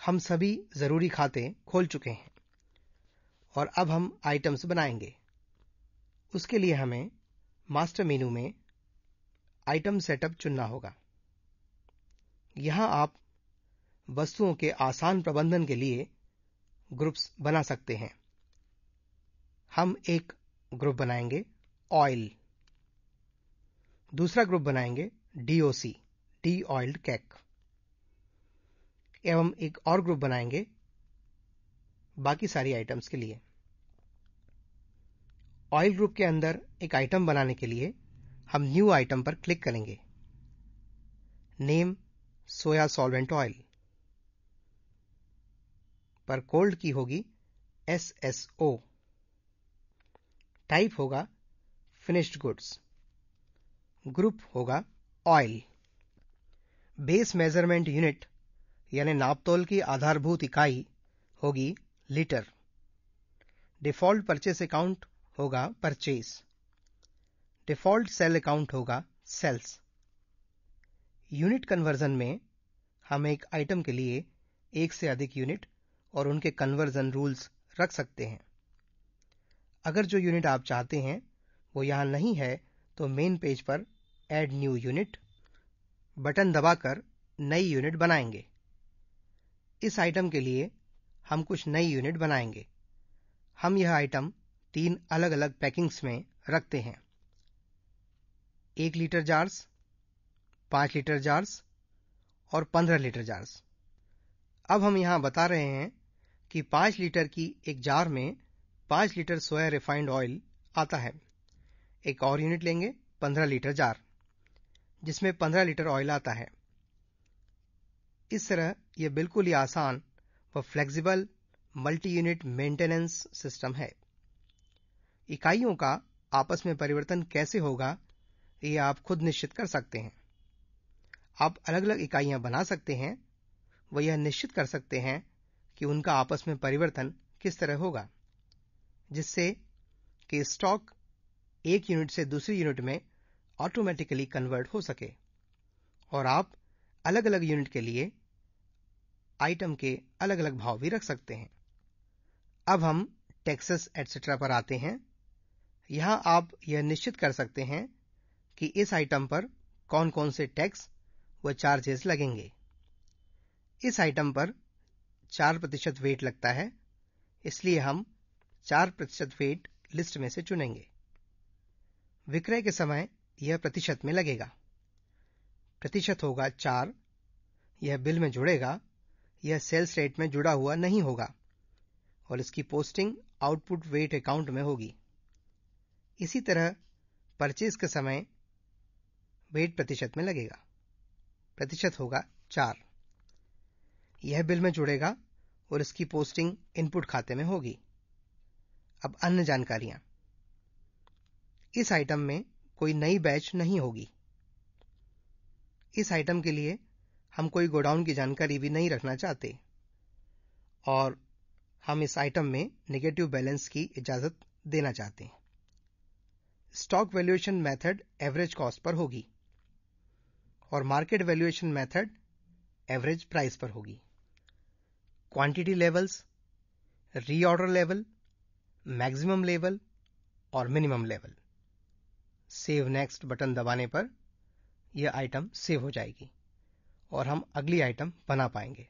हम सभी ज़रूरी खाते खोल चुके हैं और अब हम आइटम्स बनाएंगे। उसके लिए हमें मास्टर मेनू में आइटम सेटअप चुनना होगा। यहाँ आप वस्तुओं के आसान प्रबंधन के लिए ग्रुप्स बना सकते हैं। हम एक ग्रुप बनाएंगे ऑयल, दूसरा ग्रुप बनाएंगे डीओसी डी ऑयल्ड केक, एवं एक और ग्रुप बनाएंगे बाकी सारी आइटम्स के लिए। ऑयल ग्रुप के अंदर एक आइटम बनाने के लिए हम न्यू आइटम पर क्लिक करेंगे। नेम सोया सॉल्वेंट ऑयल पर कोल्ड की होगी SSO, टाइप होगा फिनिश्ड गुड्स, ग्रुप होगा ऑयल, बेस मेजरमेंट यूनिट यानी नापतोल की आधारभूत इकाई होगी लीटर, डिफॉल्ट परचेस अकाउंट होगा परचेस, डिफॉल्ट सेल अकाउंट होगा सेल्स। यूनिट कन्वर्जन में हम एक आइटम के लिए एक से अधिक यूनिट और उनके कन्वर्जन रूल्स रख सकते हैं। अगर जो यूनिट आप चाहते हैं वो यहाँ नहीं है तो मेन पेज पर ऐड न्यू यूनिट बटन दबाकर नई यूनिट बनाएंगे। इस आइटम के लिए हम कुछ नई यूनिट बनाएंगे। हम यह आइटम 3 अलग अलग पैकिंग्स में रखते हैं, 1 लीटर जार्स, 5 लीटर जार्स और 15 लीटर जार्स। अब हम यहाँ बता रहे हैं कि 5 लीटर की एक जार में 5 लीटर सोया रिफाइंड ऑयल आता है। एक और यूनिट लेंगे 15 लीटर जार जिसमें 15 लीटर ऑयल आता है। इस तरह यह बिल्कुल ही आसान व flexible multi unit maintenance system है। इकाइयों का आपस में परिवर्तन कैसे होगा ये आप खुद निश्चित कर सकते हैं। आप अलग अलग इकाइयां बना सकते हैं व यह निश्चित कर सकते हैं कि उनका आपस में परिवर्तन किस तरह होगा, जिससे कि स्टॉक एक यूनिट से दूसरी यूनिट में ऑटोमेटिकली कन्वर्ट हो सके और आप अलग अलग यूनिट के लिए आइटम के अलग अलग भाव भी रख सकते हैं। अब हम टैक्सेस एटसेट्रा पर आते हैं। यहाँ आप यह निश्चित कर सकते हैं कि इस आइटम पर कौन कौन से टैक्स व चार्जेस लगेंगे। इस आइटम पर 4% वेट लगता है, इसलिए हम 4% वेट लिस्ट में से चुनेंगे। विक्रय के समय यह प्रतिशत में लगेगा। प्रतिशत होगा 4, यह बिल में जुड़ेगा, यह सेल्स रेट में जुड़ा हुआ नहीं होगा और इसकी पोस्टिंग आउटपुट वेट अकाउंट में होगी। इसी तरह परचेज के समय वेट प्रतिशत में लगेगा। प्रतिशत होगा 4, यह बिल में जुड़ेगा और इसकी पोस्टिंग इनपुट खाते में होगी। अब अन्य जानकारियां। इस आइटम में कोई नई बैच नहीं होगी। इस आइटम के लिए हम कोई गोडाउन की जानकारी भी नहीं रखना चाहते और हम इस आइटम में नेगेटिव बैलेंस की इजाजत देना चाहते हैं। Stock valuation method average cost पर होगी और market valuation method average price पर होगी। Quantity levels, reorder level, maximum level और minimum level. Save next button दबाने पर यह आइटम सेव हो जाएगी और हम अगली आइटम बना पाएंगे।